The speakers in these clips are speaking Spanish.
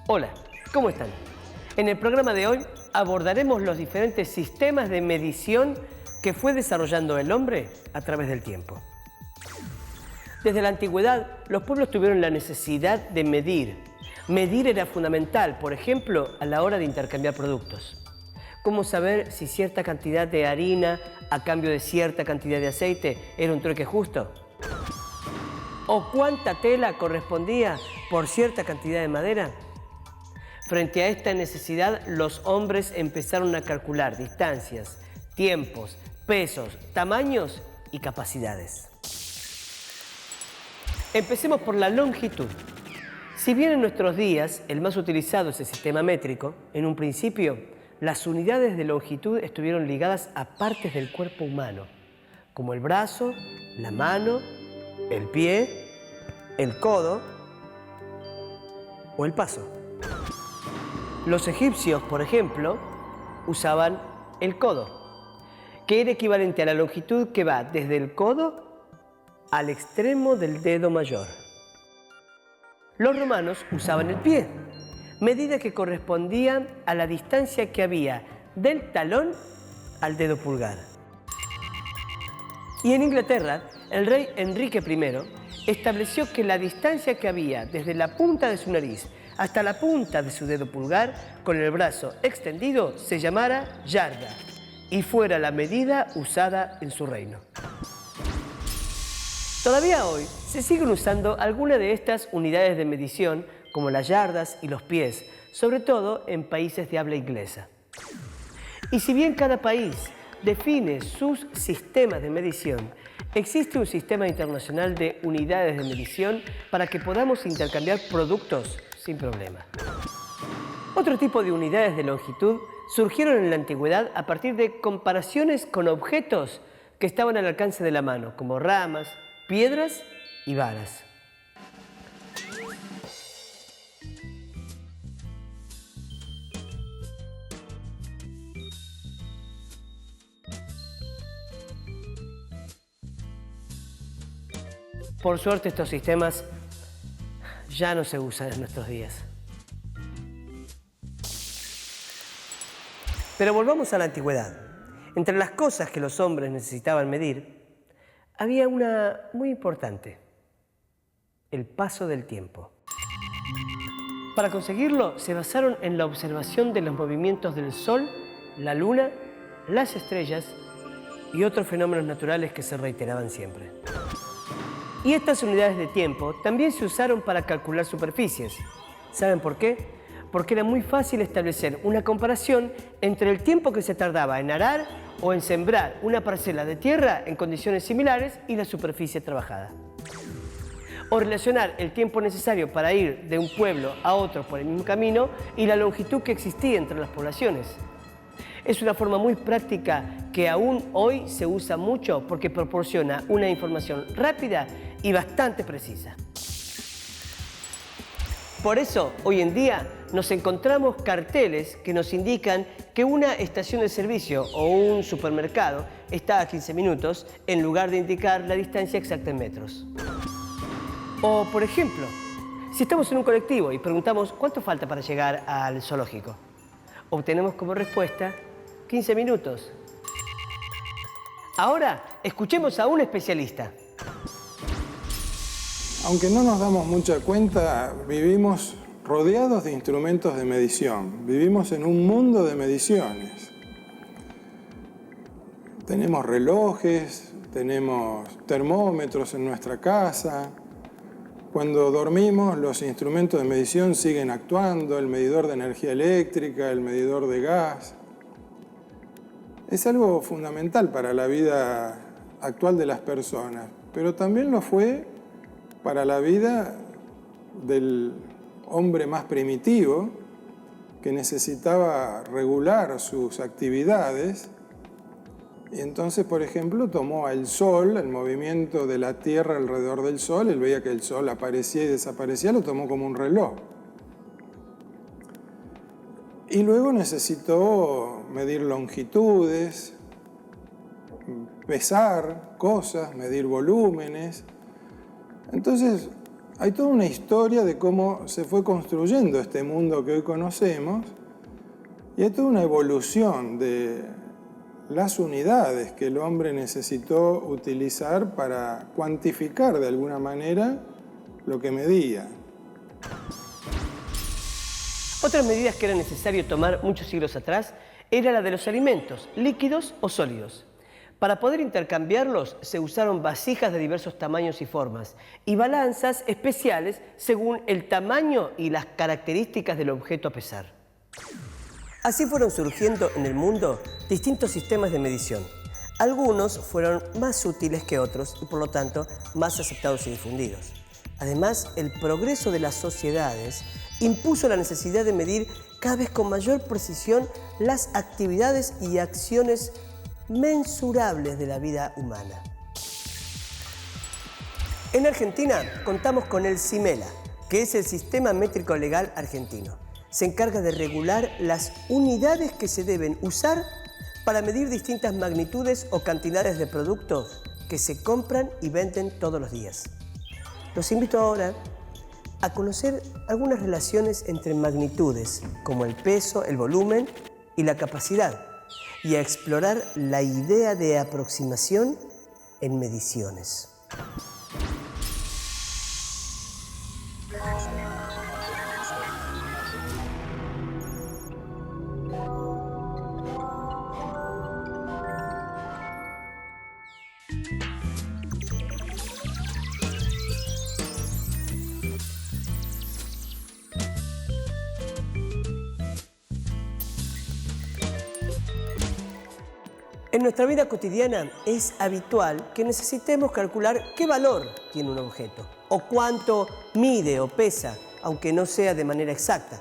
Hola, ¿cómo están? En el programa de hoy abordaremos los diferentes sistemas de medición que fue desarrollando el hombre a través del tiempo. Desde la antigüedad, los pueblos tuvieron la necesidad de medir. Medir era fundamental, por ejemplo, a la hora de intercambiar productos. ¿Cómo saber si cierta cantidad de harina a cambio de cierta cantidad de aceite era un trueque justo? ¿O cuánta tela correspondía por cierta cantidad de madera? Frente a esta necesidad, los hombres empezaron a calcular distancias, tiempos, pesos, tamaños y capacidades. Empecemos por la longitud. Si bien en nuestros días el más utilizado es el sistema métrico, en un principio las unidades de longitud estuvieron ligadas a partes del cuerpo humano, como el brazo, la mano, el pie, el codo o el paso. Los egipcios, por ejemplo, usaban el codo, que era equivalente a la longitud que va desde el codo al extremo del dedo mayor. Los romanos usaban el pie, medida que correspondía a la distancia que había del talón al dedo pulgar. Y en Inglaterra, el rey Enrique I estableció que la distancia que había desde la punta de su nariz hasta la punta de su dedo pulgar, con el brazo extendido, se llamara yarda y fuera la medida usada en su reino. Todavía hoy se siguen usando algunas de estas unidades de medición, como las yardas y los pies, sobre todo en países de habla inglesa. Y si bien cada país define sus sistemas de medición, existe un sistema internacional de unidades de medición para que podamos intercambiar productos sin problema. Otro tipo de unidades de longitud surgieron en la antigüedad a partir de comparaciones con objetos que estaban al alcance de la mano, como ramas, piedras y varas. Por suerte, estos sistemas ya no se usan en nuestros días. Pero volvamos a la antigüedad. Entre las cosas que los hombres necesitaban medir, había una muy importante: el paso del tiempo. Para conseguirlo, se basaron en la observación de los movimientos del Sol, la Luna, las estrellas y otros fenómenos naturales que se reiteraban siempre. Y estas unidades de tiempo también se usaron para calcular superficies. ¿Saben por qué? Porque era muy fácil establecer una comparación entre el tiempo que se tardaba en arar o en sembrar una parcela de tierra en condiciones similares y la superficie trabajada. O relacionar el tiempo necesario para ir de un pueblo a otro por el mismo camino y la longitud que existía entre las poblaciones. Es una forma muy práctica que aún hoy se usa mucho porque proporciona una información rápida y bastante precisa. Por eso, hoy en día, nos encontramos carteles que nos indican que una estación de servicio o un supermercado está a 15 minutos en lugar de indicar la distancia exacta en metros. O, por ejemplo, si estamos en un colectivo y preguntamos cuánto falta para llegar al zoológico, obtenemos como respuesta 15 minutos. Ahora, escuchemos a un especialista. Aunque no nos damos mucha cuenta, vivimos rodeados de instrumentos de medición. Vivimos en un mundo de mediciones. Tenemos relojes, tenemos termómetros en nuestra casa. Cuando dormimos, los instrumentos de medición siguen actuando, el medidor de energía eléctrica, el medidor de gas. Es algo fundamental para la vida actual de las personas, pero también lo fue para la vida del hombre más primitivo, que necesitaba regular sus actividades. Y entonces, por ejemplo, tomó al Sol, el movimiento de la Tierra alrededor del Sol. Él veía que el Sol aparecía y desaparecía, lo tomó como un reloj. Y luego necesitó medir longitudes, pesar cosas, medir volúmenes. Entonces, hay toda una historia de cómo se fue construyendo este mundo que hoy conocemos y hay toda una evolución de las unidades que el hombre necesitó utilizar para cuantificar de alguna manera lo que medía. Otras medidas que era necesario tomar muchos siglos atrás era la de los alimentos, líquidos o sólidos. Para poder intercambiarlos se usaron vasijas de diversos tamaños y formas y balanzas especiales según el tamaño y las características del objeto a pesar. Así fueron surgiendo en el mundo distintos sistemas de medición. Algunos fueron más útiles que otros y por lo tanto más aceptados y difundidos. Además, el progreso de las sociedades impuso la necesidad de medir cada vez con mayor precisión las actividades y acciones mensurables de la vida humana. En Argentina contamos con el CIMELA, que es el Sistema Métrico Legal Argentino. Se encarga de regular las unidades que se deben usar para medir distintas magnitudes o cantidades de productos que se compran y venden todos los días. Los invito ahora a conocer algunas relaciones entre magnitudes, como el peso, el volumen y la capacidad, y a explorar la idea de aproximación en mediciones. En nuestra vida cotidiana es habitual que necesitemos calcular qué valor tiene un objeto o cuánto mide o pesa, aunque no sea de manera exacta.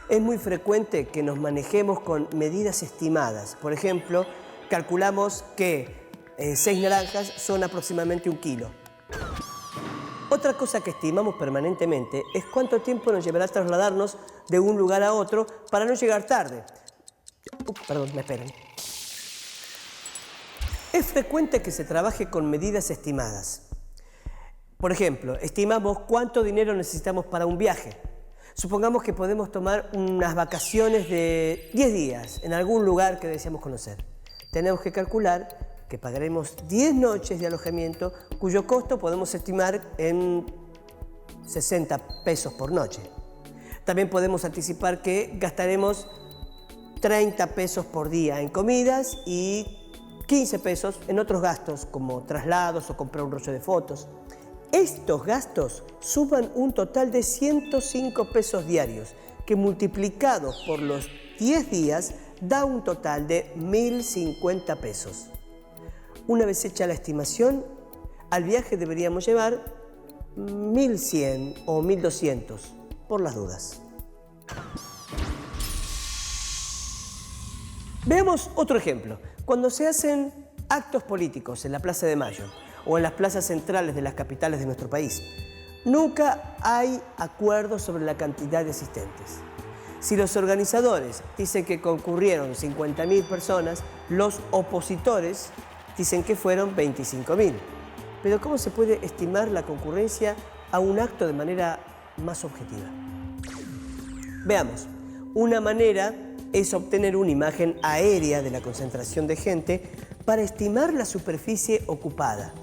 Es muy frecuente que nos manejemos con medidas estimadas. Por ejemplo, calculamos que 6 naranjas son aproximadamente 1 kilo. Otra cosa que estimamos permanentemente es cuánto tiempo nos llevará a trasladarnos de un lugar a otro para no llegar tarde. Perdón, me esperen. Es frecuente que se trabaje con medidas estimadas. Por ejemplo, estimamos cuánto dinero necesitamos para un viaje. Supongamos que podemos tomar unas vacaciones de 10 días en algún lugar que deseamos conocer. Tenemos que calcular que pagaremos 10 noches de alojamiento, cuyo costo podemos estimar en 60 pesos por noche. También podemos anticipar que gastaremos 30 pesos por día en comidas y 15 pesos en otros gastos, como traslados o comprar un rollo de fotos. Estos gastos suman un total de 105 pesos diarios, que multiplicados por los 10 días da un total de 1.050 pesos. Una vez hecha la estimación, al viaje deberíamos llevar 1.100 o 1.200, por las dudas. Veamos otro ejemplo. Cuando se hacen actos políticos en la Plaza de Mayo o en las plazas centrales de las capitales de nuestro país, nunca hay acuerdo sobre la cantidad de asistentes. Si los organizadores dicen que concurrieron 50.000 personas, los opositores dicen que fueron 25.000. Pero ¿cómo se puede estimar la concurrencia a un acto de manera más objetiva? Veamos, una manera es obtener una imagen aérea de la concentración de gente para estimar la superficie ocupada.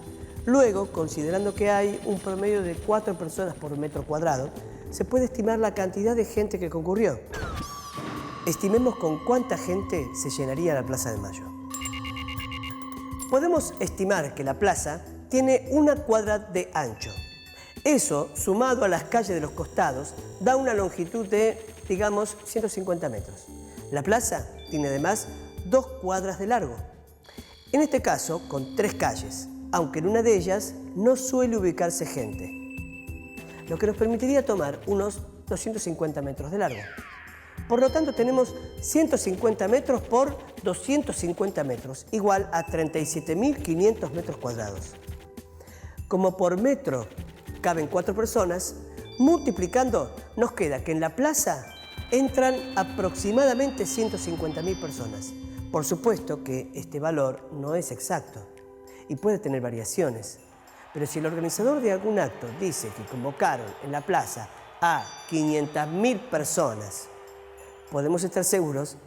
Luego, considerando que hay un promedio de 4 personas por metro cuadrado, se puede estimar la cantidad de gente que concurrió. Estimemos con cuánta gente se llenaría la Plaza de Mayo. Podemos estimar que la plaza tiene 1 cuadra de ancho. Eso, sumado a las calles de los costados, da una longitud de, digamos, 150 metros. La plaza tiene además 2 cuadras de largo. En este caso, con 3 calles, aunque en una de ellas no suele ubicarse gente, lo que nos permitiría tomar unos 250 metros de largo. Por lo tanto, tenemos 150 metros por 250 metros, igual a 37.500 metros cuadrados. Como por metro caben 4 personas, multiplicando nos queda que en la plaza entran aproximadamente 150.000 personas. Por supuesto que este valor no es exacto y puede tener variaciones. Pero si el organizador de algún acto dice que convocaron en la plaza a 500.000 personas, podemos estar seguros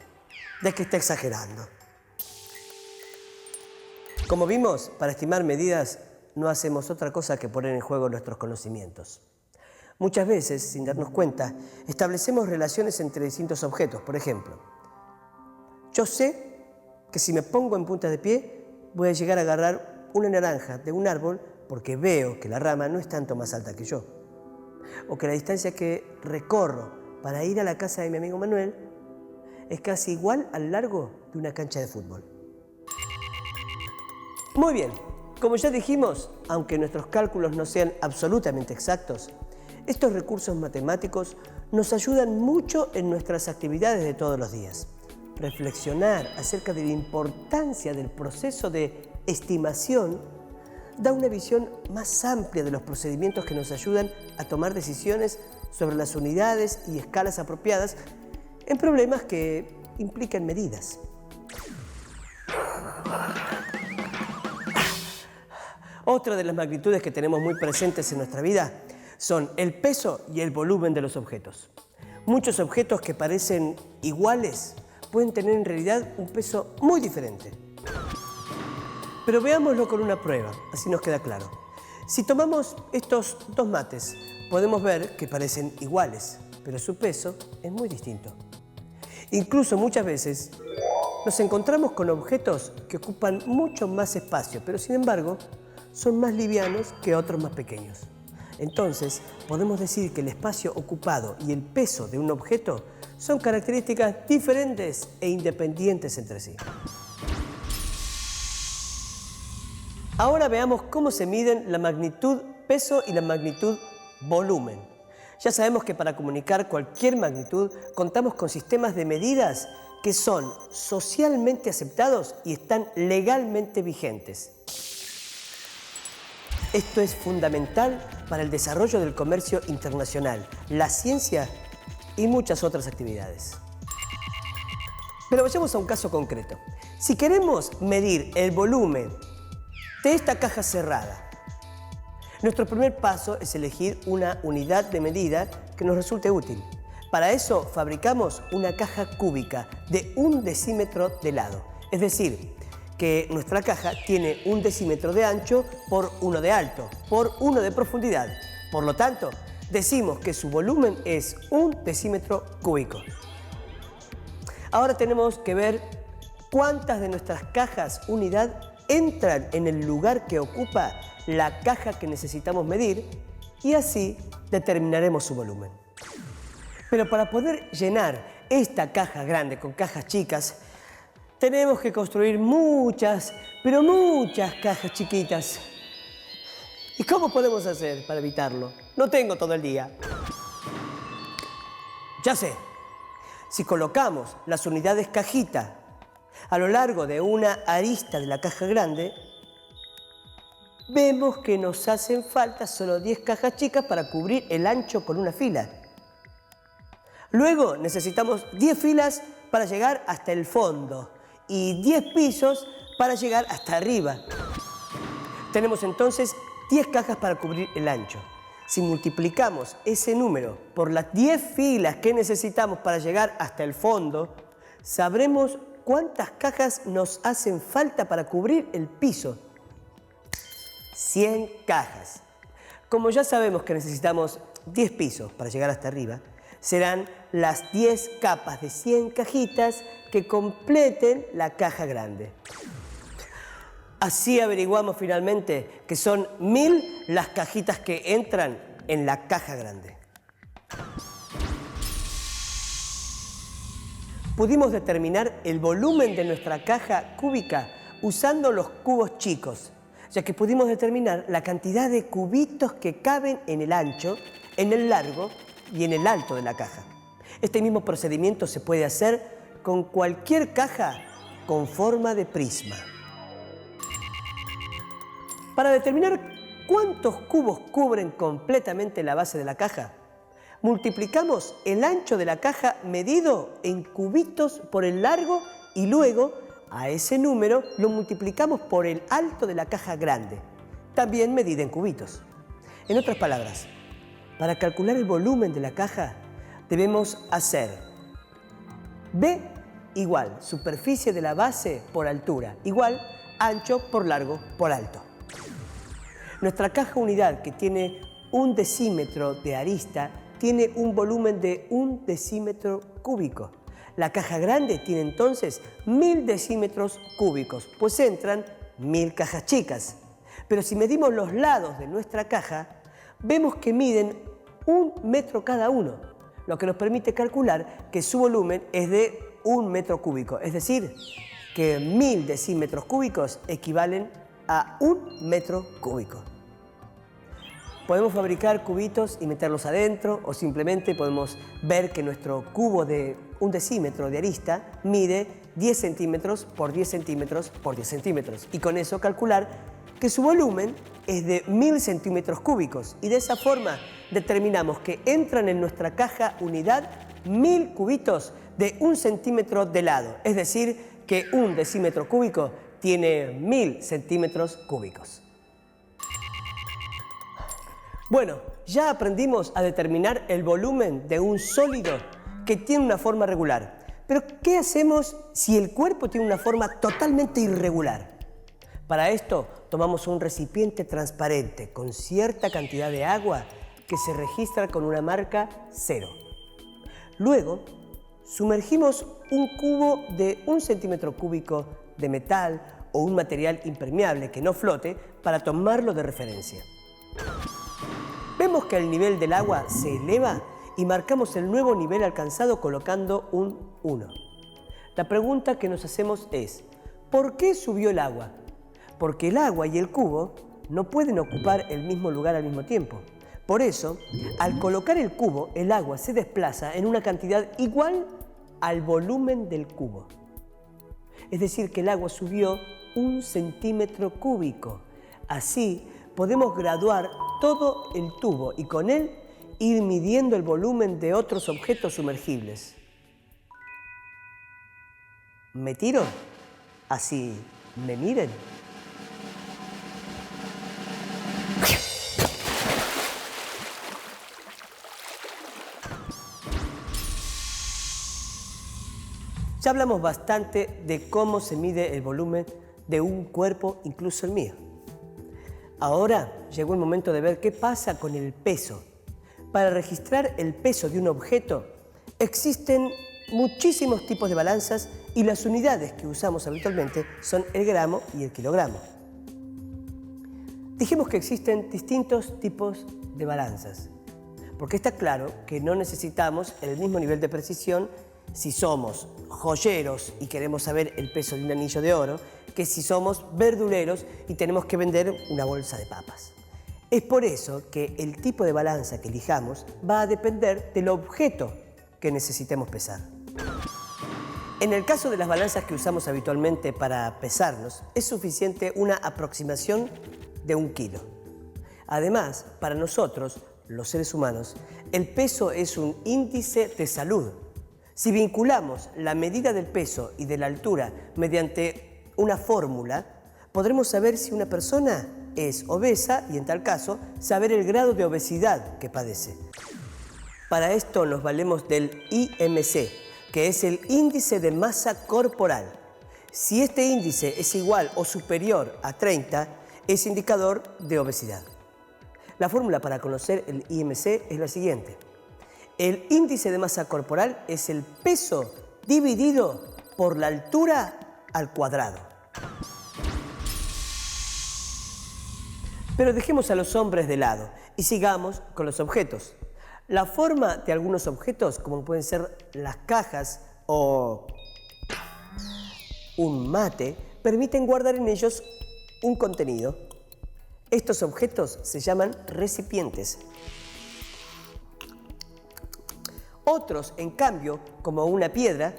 de que está exagerando. Como vimos, para estimar medidas no hacemos otra cosa que poner en juego nuestros conocimientos. Muchas veces, sin darnos cuenta, establecemos relaciones entre distintos objetos. Por ejemplo, yo sé que si me pongo en punta de pie, voy a llegar a agarrar una naranja de un árbol porque veo que la rama no es tanto más alta que yo. O que la distancia que recorro para ir a la casa de mi amigo Manuel es casi igual al largo de una cancha de fútbol. Muy bien, como ya dijimos, aunque nuestros cálculos no sean absolutamente exactos, estos recursos matemáticos nos ayudan mucho en nuestras actividades de todos los días. Reflexionar acerca de la importancia del proceso de estimación da una visión más amplia de los procedimientos que nos ayudan a tomar decisiones sobre las unidades y escalas apropiadas en problemas que implican medidas. Otra de las magnitudes que tenemos muy presentes en nuestra vida son el peso y el volumen de los objetos. Muchos objetos que parecen iguales pueden tener en realidad un peso muy diferente. Pero veámoslo con una prueba, así nos queda claro. Si tomamos estos dos mates, podemos ver que parecen iguales, pero su peso es muy distinto. Incluso muchas veces nos encontramos con objetos que ocupan mucho más espacio, pero sin embargo son más livianos que otros más pequeños. Entonces, podemos decir que el espacio ocupado y el peso de un objeto son características diferentes e independientes entre sí. Ahora veamos cómo se miden la magnitud peso y la magnitud volumen. Ya sabemos que para comunicar cualquier magnitud contamos con sistemas de medidas que son socialmente aceptados y están legalmente vigentes. Esto es fundamental para el desarrollo del comercio internacional, la ciencia y muchas otras actividades. Pero vayamos a un caso concreto. Si queremos medir el volumen de esta caja cerrada, nuestro primer paso es elegir una unidad de medida que nos resulte útil. Para eso fabricamos una caja cúbica de 1 decímetro de lado, es decir, que nuestra caja tiene 1 decímetro de ancho por 1 de alto, por 1 de profundidad. Por lo tanto, decimos que su volumen es 1 decímetro cúbico. Ahora tenemos que ver cuántas de nuestras cajas unidad entran en el lugar que ocupa la caja que necesitamos medir y así determinaremos su volumen. Pero para poder llenar esta caja grande con cajas chicas, tenemos que construir muchas, pero muchas cajas chiquitas. ¿Y cómo podemos hacer para evitarlo? No tengo todo el día. Ya sé, si colocamos las unidades cajita a lo largo de una arista de la caja grande, vemos que nos hacen falta solo 10 cajas chicas para cubrir el ancho con una fila. Luego necesitamos 10 filas para llegar hasta el fondo y 10 pisos para llegar hasta arriba. Tenemos entonces 10 cajas para cubrir el ancho. Si multiplicamos ese número por las 10 filas que necesitamos para llegar hasta el fondo, sabremos cuántas cajas nos hacen falta para cubrir el piso. 100 cajas. Como ya sabemos que necesitamos 10 pisos para llegar hasta arriba, serán las 10 capas de 100 cajitas que completen la caja grande. Así averiguamos finalmente que son 1000 las cajitas que entran en la caja grande. Pudimos determinar el volumen de nuestra caja cúbica usando los cubos chicos, ya que pudimos determinar la cantidad de cubitos que caben en el ancho, en el largo y en el alto de la caja. Este mismo procedimiento se puede hacer con cualquier caja con forma de prisma. Para determinar cuántos cubos cubren completamente la base de la caja, multiplicamos el ancho de la caja medido en cubitos por el largo y luego a ese número lo multiplicamos por el alto de la caja grande. también medida en cubitos. En otras palabras, para calcular el volumen de la caja, debemos hacer B igual superficie de la base por altura, igual ancho por largo por alto. Nuestra caja unidad, que tiene 1 decímetro de arista, tiene un volumen de 1 decímetro cúbico. La caja grande tiene entonces 1000 decímetros cúbicos, pues entran 1000 cajas chicas. Pero si medimos los lados de nuestra caja, vemos que miden 1 metro cada uno, lo que nos permite calcular que su volumen es de 1 metro cúbico, es decir, que 1000 decímetros cúbicos equivalen a 1 metro cúbico. Podemos fabricar cubitos y meterlos adentro, o simplemente podemos ver que nuestro cubo de 1 decímetro de arista mide 10 centímetros por 10 centímetros por 10 centímetros, y con eso calcular que su volumen es de 1000 centímetros cúbicos, y de esa forma determinamos que entran en nuestra caja unidad 1000 cubitos de 1 centímetro de lado, es decir, que 1 decímetro cúbico tiene 1000 centímetros cúbicos. Bueno, ya aprendimos a determinar el volumen de un sólido que tiene una forma regular. Pero, ¿qué hacemos si el cuerpo tiene una forma totalmente irregular? Para esto, tomamos un recipiente transparente con cierta cantidad de agua que se registra con una marca 0. Luego, sumergimos un cubo de 1 centímetro cúbico de metal o un material impermeable que no flote para tomarlo de referencia. Vemos que el nivel del agua se eleva y marcamos el nuevo nivel alcanzado colocando un 1. La pregunta que nos hacemos es, ¿por qué subió el agua? Porque el agua y el cubo no pueden ocupar el mismo lugar al mismo tiempo. Por eso, al colocar el cubo, el agua se desplaza en una cantidad igual al volumen del cubo. Es decir, que el agua subió 1 centímetro cúbico. Así, podemos graduar todo el tubo y con él ir midiendo el volumen de otros objetos sumergibles. ¿Me tiro? Así me miren. Ya hablamos bastante de cómo se mide el volumen de un cuerpo, incluso el mío. Ahora llegó el momento de ver qué pasa con el peso. Para registrar el peso de un objeto existen muchísimos tipos de balanzas y las unidades que usamos habitualmente son el gramo y el kilogramo. Dijimos que existen distintos tipos de balanzas, porque está claro que no necesitamos el mismo nivel de precisión si somos joyeros y queremos saber el peso de un anillo de oro, que si somos verduleros y tenemos que vender una bolsa de papas. Es por eso que el tipo de balanza que elijamos va a depender del objeto que necesitemos pesar. En el caso de las balanzas que usamos habitualmente para pesarnos, es suficiente una aproximación de 1 kilo. Además, para nosotros, los seres humanos, el peso es un índice de salud. Si vinculamos la medida del peso y de la altura mediante una fórmula, podremos saber si una persona es obesa y, en tal caso, saber el grado de obesidad que padece. Para esto nos valemos del IMC, que es el índice de masa corporal. Si este índice es igual o superior a 30, es indicador de obesidad. La fórmula para conocer el IMC es la siguiente. El índice de masa corporal es el peso dividido por la altura al cuadrado. Pero dejemos a los hombres de lado y sigamos con los objetos. La forma de algunos objetos, como pueden ser las cajas o un mate, permiten guardar en ellos un contenido. Estos objetos se llaman recipientes. Otros, en cambio, como una piedra,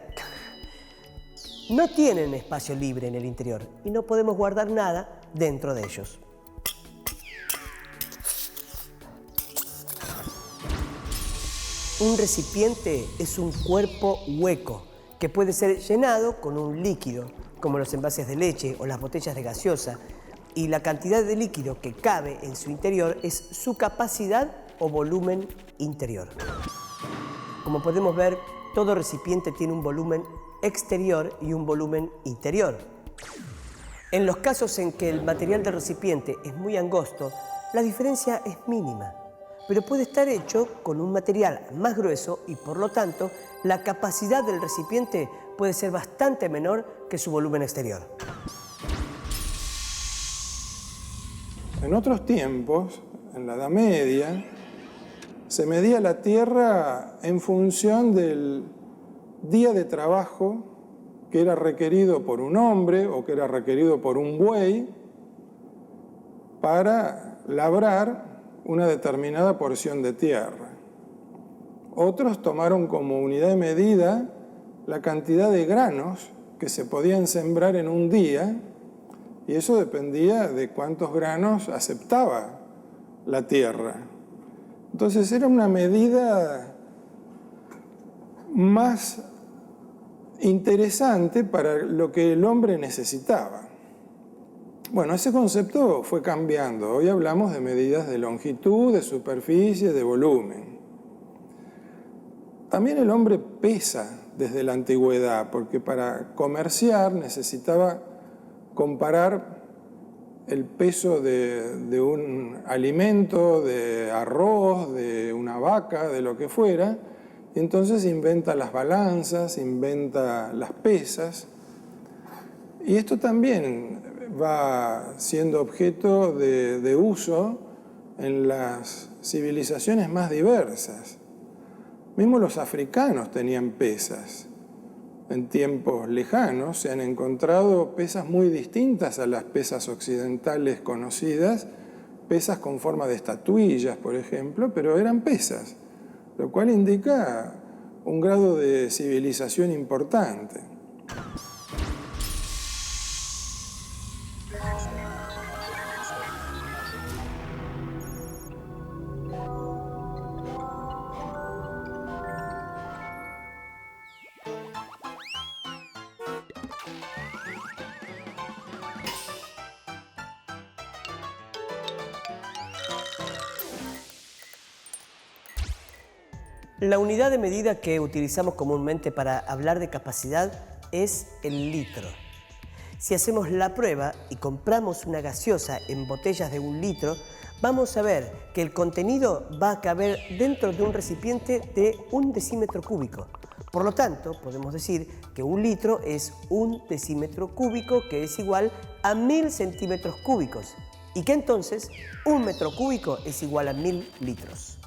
no tienen espacio libre en el interior y no podemos guardar nada dentro de ellos. Un recipiente es un cuerpo hueco que puede ser llenado con un líquido, como los envases de leche o las botellas de gaseosa, y la cantidad de líquido que cabe en su interior es su capacidad o volumen interior. Como podemos ver, todo recipiente tiene un volumen exterior y un volumen interior. En los casos en que el material del recipiente es muy angosto, la diferencia es mínima, pero puede estar hecho con un material más grueso y, por lo tanto, la capacidad del recipiente puede ser bastante menor que su volumen exterior. En otros tiempos, en la Edad Media, se medía la tierra en función del día de trabajo que era requerido por un hombre o que era requerido por un buey para labrar una determinada porción de tierra. Otros tomaron como unidad de medida la cantidad de granos que se podían sembrar en un día, y eso dependía de cuántos granos aceptaba la tierra. Entonces era una medida más interesante para lo que el hombre necesitaba. Bueno, ese concepto fue cambiando. Hoy hablamos de medidas de longitud, de superficie, de volumen. También el hombre pesa desde la antigüedad, porque para comerciar necesitaba comparar el peso de un alimento, de arroz, de una vaca, de lo que fuera, y entonces inventa las balanzas, inventa las pesas, y esto también va siendo objeto de uso en las civilizaciones más diversas. Mismo los africanos tenían pesas. En tiempos lejanos se han encontrado pesas muy distintas a las pesas occidentales conocidas, pesas con forma de estatuillas, por ejemplo, pero eran pesas, lo cual indica un grado de civilización importante. La unidad de medida que utilizamos comúnmente para hablar de capacidad es el litro. Si hacemos la prueba y compramos una gaseosa en botellas de 1 litro, vamos a ver que el contenido va a caber dentro de un recipiente de 1 decímetro cúbico. Por lo tanto, podemos decir que 1 litro es 1 decímetro cúbico, que es igual a 1000 centímetros cúbicos, y que entonces 1 metro cúbico es igual a 1000 litros.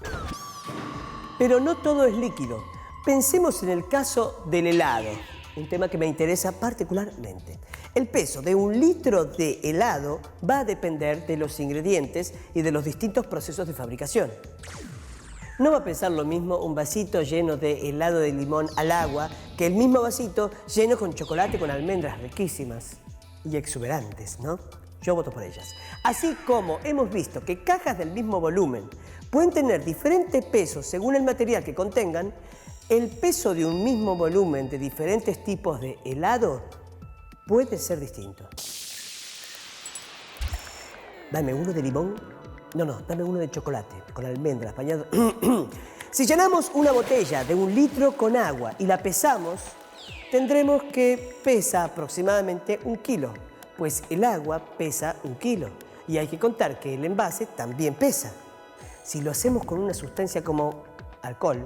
Pero no todo es líquido. Pensemos en el caso del helado, un tema que me interesa particularmente. El peso de 1 litro de helado va a depender de los ingredientes y de los distintos procesos de fabricación. No va a pesar lo mismo un vasito lleno de helado de limón al agua que el mismo vasito lleno con chocolate con almendras riquísimas y exuberantes, ¿no? Yo voto por ellas. Así como hemos visto que cajas del mismo volumen pueden tener diferentes pesos según el material que contengan, el peso de un mismo volumen de diferentes tipos de helado puede ser distinto. Dame uno de limón. No, dame uno de chocolate, con almendras, bañado. Si llenamos una botella de 1 litro con agua y la pesamos, tendremos que pesa aproximadamente 1 kilo, pues el agua pesa 1 kilo. Y hay que contar que el envase también pesa. Si lo hacemos con una sustancia como alcohol,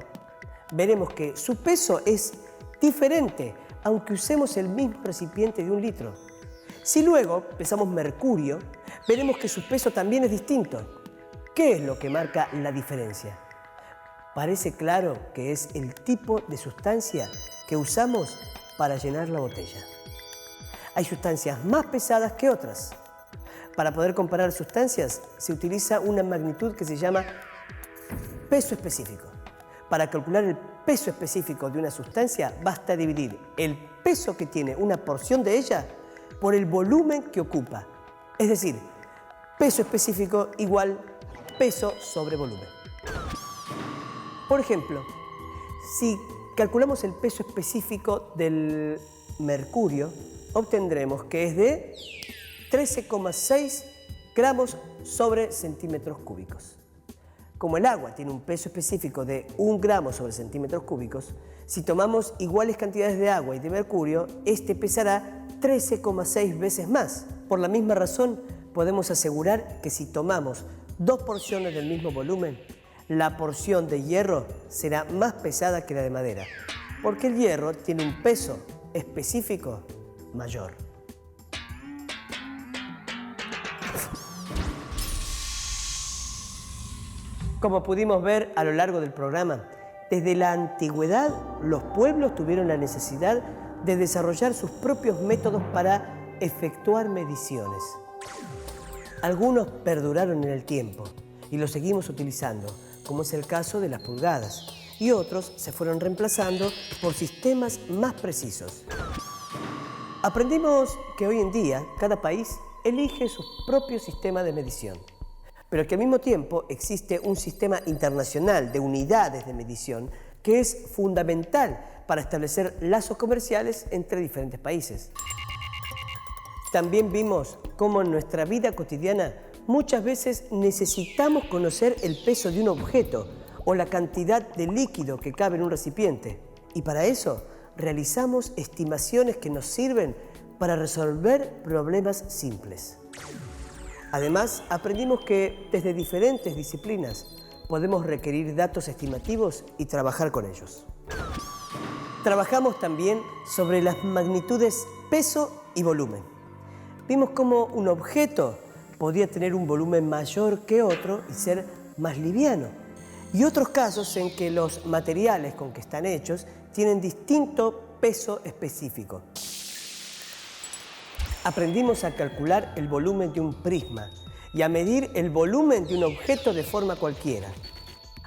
veremos que su peso es diferente, aunque usemos el mismo recipiente de 1 litro. Si luego pesamos mercurio, veremos que su peso también es distinto. ¿Qué es lo que marca la diferencia? Parece claro que es el tipo de sustancia que usamos para llenar la botella. Hay sustancias más pesadas que otras. Para poder comparar sustancias, se utiliza una magnitud que se llama peso específico. Para calcular el peso específico de una sustancia, basta dividir el peso que tiene una porción de ella por el volumen que ocupa. Es decir, peso específico igual peso sobre volumen. Por ejemplo, si calculamos el peso específico del mercurio, obtendremos que es de 13,6 gramos sobre centímetros cúbicos. Como el agua tiene un peso específico de 1 gramo sobre centímetros cúbicos, si tomamos iguales cantidades de agua y de mercurio, este pesará 13,6 veces más. Por la misma razón, podemos asegurar que si tomamos 2 porciones del mismo volumen, la porción de hierro será más pesada que la de madera, porque el hierro tiene un peso específico mayor. Como pudimos ver a lo largo del programa, desde la antigüedad los pueblos tuvieron la necesidad de desarrollar sus propios métodos para efectuar mediciones. Algunos perduraron en el tiempo y los seguimos utilizando, como es el caso de las pulgadas, y otros se fueron reemplazando por sistemas más precisos. Aprendimos que hoy en día cada país elige su propio sistema de medición, pero que al mismo tiempo existe un sistema internacional de unidades de medición que es fundamental para establecer lazos comerciales entre diferentes países. También vimos cómo en nuestra vida cotidiana muchas veces necesitamos conocer el peso de un objeto o la cantidad de líquido que cabe en un recipiente, y para eso realizamos estimaciones que nos sirven para resolver problemas simples. Además, aprendimos que desde diferentes disciplinas podemos requerir datos estimativos y trabajar con ellos. Trabajamos también sobre las magnitudes peso y volumen. Vimos cómo un objeto podía tener un volumen mayor que otro y ser más liviano, y otros casos en que los materiales con que están hechos tienen distinto peso específico. Aprendimos a calcular el volumen de un prisma y a medir el volumen de un objeto de forma cualquiera.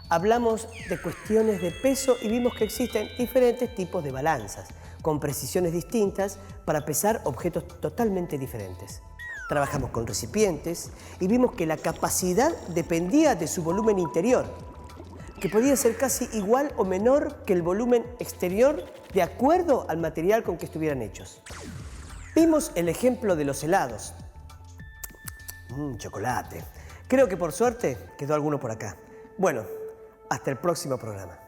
Hablamos de cuestiones de peso y vimos que existen diferentes tipos de balanzas, con precisiones distintas para pesar objetos totalmente diferentes. Trabajamos con recipientes y vimos que la capacidad dependía de su volumen interior, que podía ser casi igual o menor que el volumen exterior de acuerdo al material con que estuvieran hechos. Vimos el ejemplo de los helados. Chocolate. Creo que por suerte quedó alguno por acá. Bueno, hasta el próximo programa.